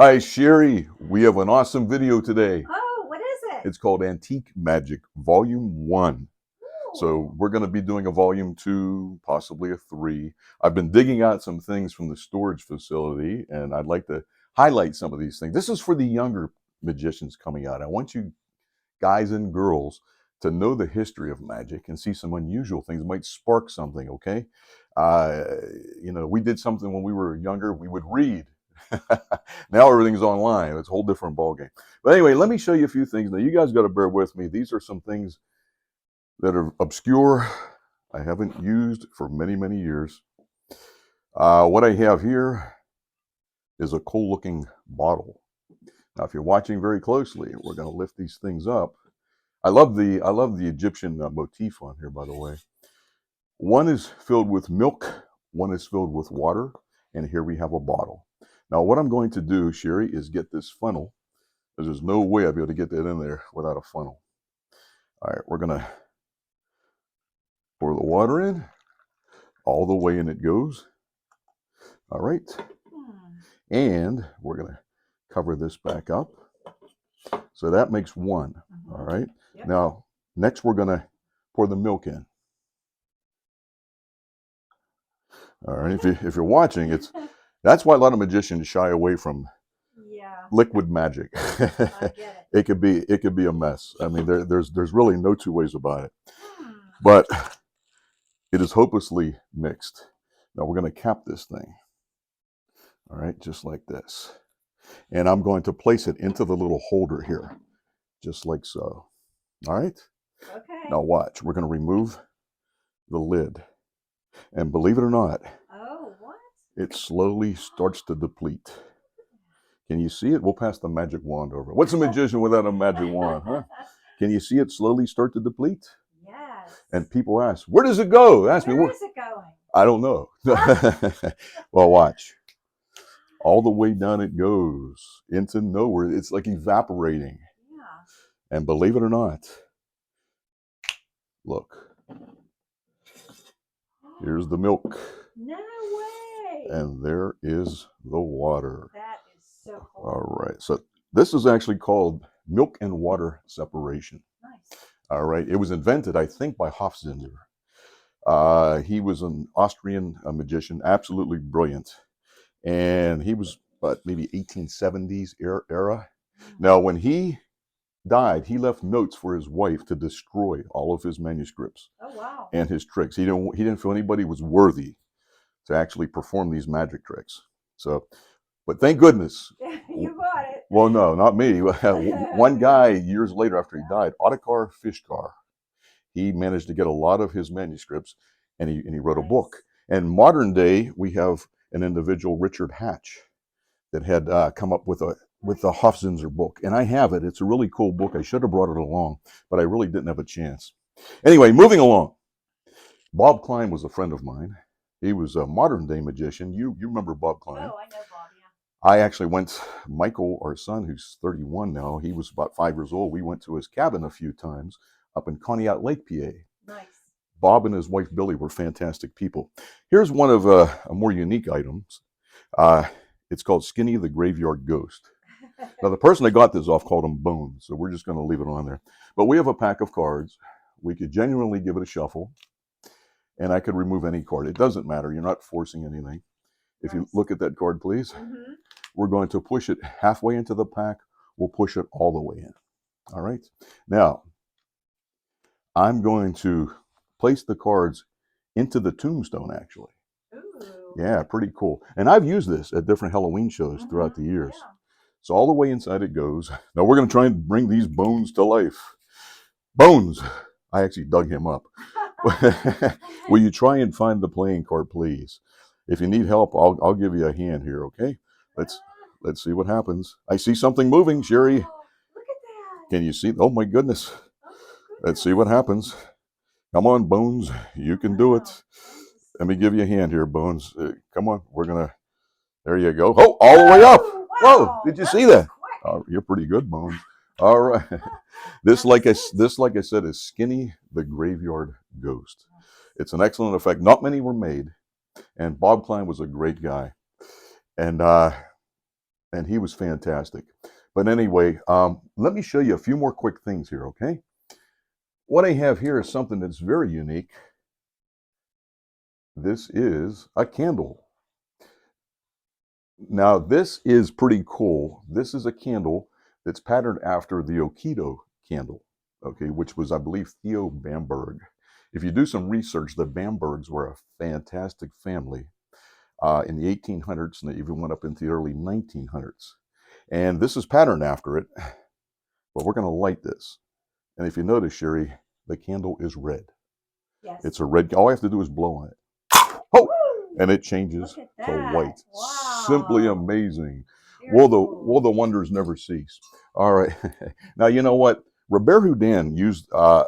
Hi, Sherry. We have an awesome video today. Oh, what is it? It's called Antique Magic Volume 1. So we're going to be doing a Volume 2, possibly a 3. I've been digging out some things from the storage facility, and I'd like to highlight some of these things. This is for the younger magicians coming out. I want you guys and girls to know the history of magic and see some unusual things. It might spark something, okay? Uh, we did something when we were younger. We would read. Now everything's online. It's a whole different ballgame. But anyway, let me show you a few things. Now, you guys got to bear with me. These are some things that are obscure. I haven't used for many, many years. What I have here is a cool-looking bottle. Now, if you're watching very closely, we're going to lift these things up. I love the Egyptian motif on here, by the way. One is filled with milk, one is filled with water, and here we have a bottle. Now, what I'm going to do, Sherry, is get this funnel, because there's no way I'll be able to get that in there without a funnel. All right, we're going to pour the water in. All the way in it goes. All right. And we're going to cover this back up. So that makes one. All right. Yep. Now, next we're going to pour the milk in. All right. If you're watching, that's why a lot of magicians shy away from liquid magic. I get it could be a mess. I mean, there's really no two ways about it. But it is hopelessly mixed. Now we're going to cap this thing. All right, just like this. And I'm going to place it into the little holder here, just like so. All right? Okay. Now watch. We're going to remove the lid. And believe it or not, what? It slowly starts to deplete. Can you see it? We'll pass the magic wand over. What's a magician without a magic wand, huh? Can you see it slowly start to deplete? Yes. And people ask, where does it go? Where is it going? I don't know. Well, watch. All the way down it goes into nowhere. It's like evaporating. Yeah. And believe it or not, look. Here's the milk. No way. And there is the water. That is so cool. All right. So this is actually called milk and water separation. Nice. All right. It was invented, I think, by Hofzinser. He was an Austrian magician, absolutely brilliant. And he was, maybe 1870s era. Now, when he died, he left notes for his wife to destroy all of his manuscripts. Oh, wow. And his tricks. He didn't feel anybody was worthy to actually perform these magic tricks. So, but thank goodness. You bought it. Well, no, not me. One guy, years later after he died, Ottokar Fishkar, he managed to get a lot of his manuscripts, and he wrote a book. And modern day, we have an individual, Richard Hatch, that had come up with the Hofzinser book. And I have it. It's a really cool book. I should have brought it along, but I really didn't have a chance. Anyway, moving along. Bob Kline was a friend of mine. He was a modern day magician. You remember Bob Kline? Oh, I know Bob, yeah. I actually went, Michael, our son, who's 31 now, he was about 5 years old. We went to his cabin a few times up in Conneaut Lake, PA. Nice. Bob and his wife, Billy, were fantastic people. Here's one of a more unique items. It's called Skinny the Graveyard Ghost. Now, the person that got this off called him Bones, so we're just going to leave it on there. But we have a pack of cards. We could genuinely give it a shuffle, and I could remove any card. It doesn't matter. You're not forcing anything. If you look at that card, please. Mm-hmm. We're going to push it halfway into the pack. We'll push it all the way in. All right? Now, I'm going to place the cards into the tombstone, actually. Ooh. Yeah, pretty cool. And I've used this at different Halloween shows throughout the years. Yeah. So all the way inside it goes. Now we're going to try and bring these bones to life. Bones! I actually dug him up. Will you try and find the playing card, please? If you need help, I'll give you a hand here, okay? Let's see what happens. I see something moving, Sherry. Look at that. Can you see? Oh my goodness. Let's see what happens. Come on, Bones. You can do it. Let me give you a hand here, Bones. Come on. We're going to... There you go. Oh, all the way up. Wow. Whoa, did you see that? Oh, you're pretty good, Bones. All right. This, like I said, is Skinny the Graveyard Ghost. It's an excellent effect. Not many were made. And Bob Kline was a great guy. And and he was fantastic. But anyway, let me show you a few more quick things here, okay? What I have here is something that's very unique. This is a candle. Now, this is pretty cool. This is a candle that's patterned after the Okito candle, okay, which was, I believe, Theo Bamberg. If you do some research, the Bambergs were a fantastic family in the 1800s, and they even went up into the early 1900s. And this is patterned after it, but we're going to light this. And if you notice, Sherry, the candle is red. Yes. It's a red, all I have to do is blow on it. Oh! Woo! And it changes Look at to that. white. Wow. Simply amazing. Very Will cool. the wonders never cease? All right. Now you know what? Robert Houdin used the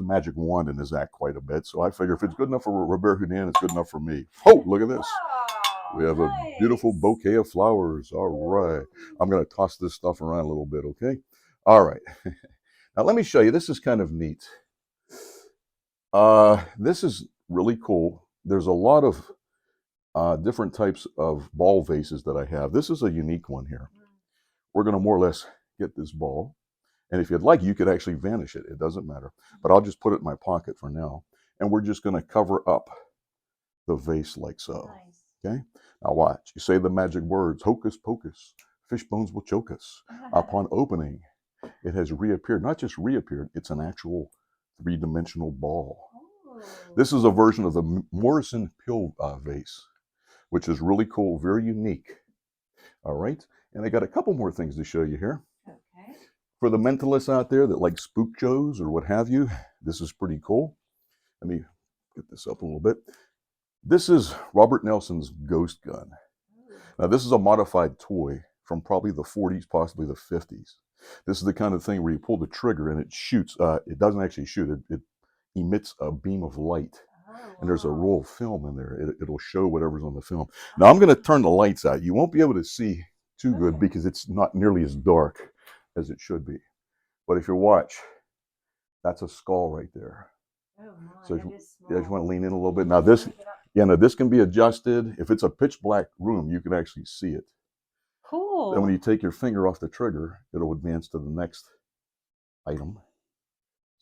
magic wand in his act quite a bit. So I figure if it's good enough for Robert Houdin, it's good enough for me. Oh, look at this. Wow, We have a beautiful bouquet of flowers. All right. I'm going to toss this stuff around a little bit, okay? All right. Now let me show you. This is kind of neat. This is really cool. There's a lot of different types of ball vases that I have. This is a unique one here. We're going to more or less get this ball. And if you'd like, you could actually vanish it. It doesn't matter. But I'll just put it in my pocket for now. And we're just going to cover up the vase like so. Nice. Okay? Now watch. You say the magic words, hocus pocus, fish bones will choke us. Upon opening, it has reappeared. Not just reappeared, it's an actual three-dimensional ball. Oh. This is a version of the Morrison pill vase, which is really cool, very unique. All right? And I got a couple more things to show you here. Okay. For the mentalists out there that like spook shows or what have you, this is pretty cool. Let me get this up a little bit. This is Robert Nelson's ghost gun. Now, this is a modified toy from probably the 40s, possibly the 50s. This is the kind of thing where you pull the trigger and it shoots. It doesn't actually shoot. It emits a beam of light. And there's a roll of film in there. It'll show whatever's on the film. Now, I'm going to turn the lights out. You won't be able to see too good because it's not nearly as dark as it should be. But if you watch, that's a skull right there. Oh my, So if that you, is yeah, if you small. want to lean in a little bit. Now this, now this can be adjusted. If it's a pitch black room, you can actually see it. Cool. Then when you take your finger off the trigger, it'll advance to the next item.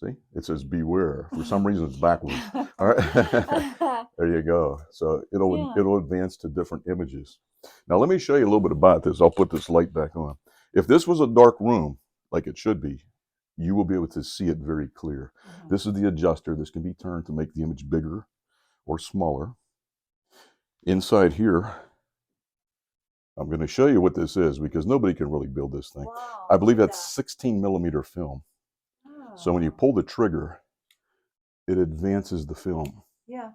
See, it says beware. For some reason, it's backwards. All right, there you go. So it'll advance to different images. Now let me show you a little bit about this. I'll put this light back on. If this was a dark room, like it should be, you will be able to see it very clear. This is the adjuster. This can be turned to make the image bigger or smaller. Inside here, I'm going to show you what this is because nobody can really build this thing. Wow, I believe that's 16 millimeter film. Oh. So when you pull the trigger, it advances the film. Yeah.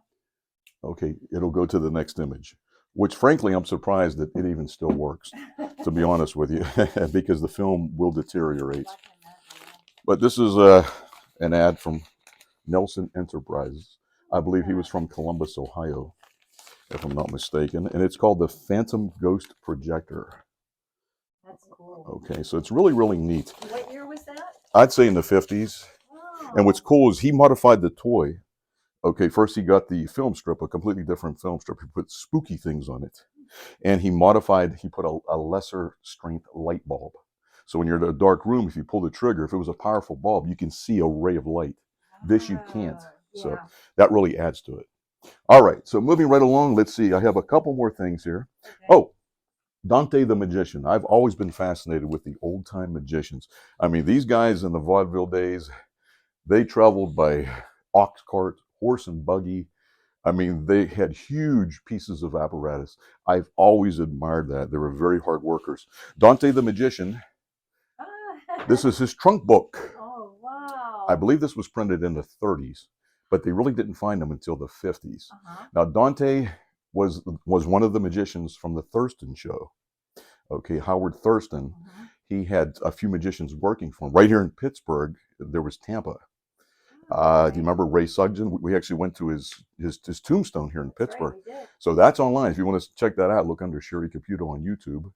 Okay, it'll go to the next image, which frankly, I'm surprised that it even still works, to be honest with you, because the film will deteriorate. But this is an ad from Nelson Enterprises. I believe he was from Columbus, Ohio, if I'm not mistaken. And it's called the Phantom Ghost Projector. That's cool. Okay, so it's really, really neat. What year was that? I'd say in the 50s. Wow. And what's cool is he modified the toy. Okay, first he got the film strip, a completely different film strip. He put spooky things on it. And he put a lesser strength light bulb. So when you're in a dark room, if you pull the trigger, if it was a powerful bulb, you can see a ray of light. This you can't. Yeah. So that really adds to it. All right, so moving right along, let's see. I have a couple more things here. Okay. Oh, Dante the magician. I've always been fascinated with the old-time magicians. I mean, these guys in the vaudeville days, they traveled by ox cart, horse and buggy. I mean, they had huge pieces of apparatus. I've always admired that. They were very hard workers. Dante the magician, this is his trunk book. Oh, wow. I believe this was printed in the 30s, but they really didn't find them until the 50s. Now, Dante was one of the magicians from the Thurston show. Okay, Howard Thurston. He had a few magicians working for him. Right here in Pittsburgh, there was Tampa. Do you remember Ray Sugden? We actually went to his tombstone here in Pittsburgh. Right, we did. So that's online. If you want to check that out, look under Sherry Caputo on YouTube.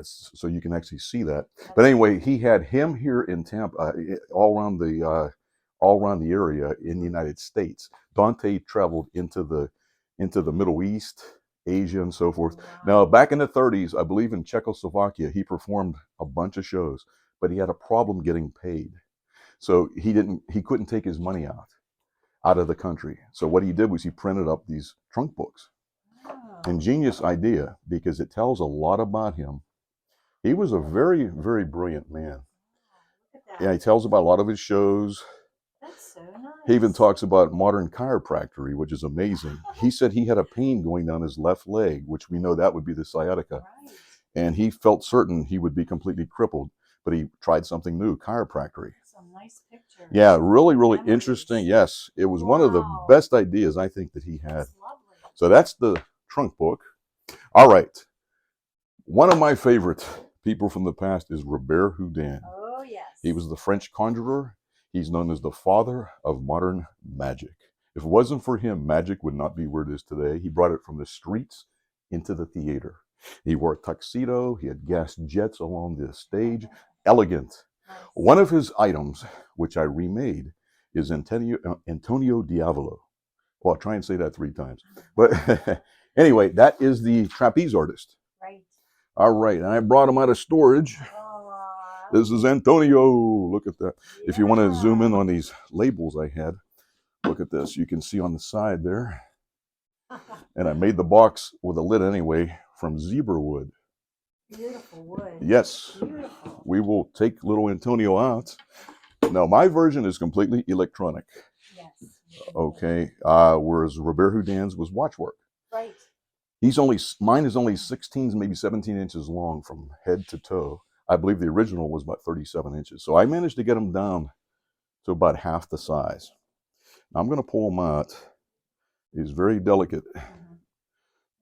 So you can actually see that. But anyway, he had him here in Tampa, all around the area in the United States. Dante traveled into the Middle East, Asia and so forth. Wow. Now, back in the 30s, I believe in Czechoslovakia, he performed a bunch of shows, but he had a problem getting paid. So he couldn't take his money out of the country. So what he did was he printed up these trunk books. Wow. Ingenious idea, because it tells a lot about him. He was a very, very brilliant man. Look at that. Yeah, he tells about a lot of his shows. That's so nice. He even talks about modern chiropractic, which is amazing. He said he had a pain going down his left leg, which we know that would be the sciatica. Right. And he felt certain he would be completely crippled, but he tried something new, chiropractic. Some nice pictures. Yeah, really, really Memories. interesting. Yes, it was one of the Wow. best ideas I think that he had. That's lovely. So that's the trunk book. All right. One of my favorite people from the past is Robert Houdin. Oh, yes. He was the French conjurer. He's known as the father of modern magic. If it wasn't for him, magic would not be where it is today. He brought it from the streets into the theater. He wore a tuxedo. He had gas jets along the stage. Elegant. Nice. One of his items, which I remade, is Antonio Diavolo. Well, I'll try and say that 3 times. But anyway, that is the trapeze artist. Right. All right, and I brought him out of storage. This is Antonio. Look at that. Yeah. If you want to zoom in on these labels I had, look at this. You can see on the side there. And I made the box with a lid anyway from zebra wood. Beautiful wood. Yes. Beautiful. We will take little Antonio out. Now, my version is completely electronic. Yes. Okay. Whereas Robert Houdin's was watchwork. Right. Mine is only 16, maybe 17 inches long from head to toe. I believe the original was about 37 inches. So I managed to get them down to about half the size. Now I'm going to pull them out. It's very delicate. Mm-hmm.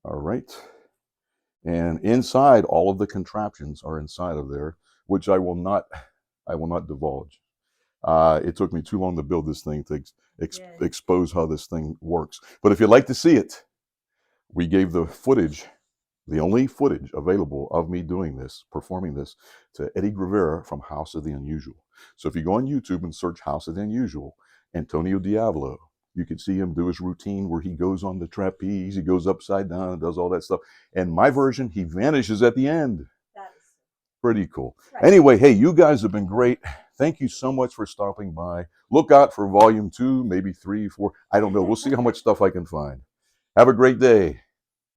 All right. And inside, all of the contraptions are inside of there, which I will not divulge. It took me too long to build this thing to expose how this thing works. But if you'd like to see it, we gave the footage, the only footage available of me doing this, performing this, to Eddie Rivera from House of the Unusual. So if you go on YouTube and search House of the Unusual, Antonio Diavolo, you can see him do his routine where he goes on the trapeze, he goes upside down and does all that stuff. And my version, he vanishes at the end. That is pretty cool. right. Anyway, hey, you guys have been great. Thank you so much for stopping by. Look out for volume 2, maybe 3, 4. I don't know. We'll see how much stuff I can find. Have a great day.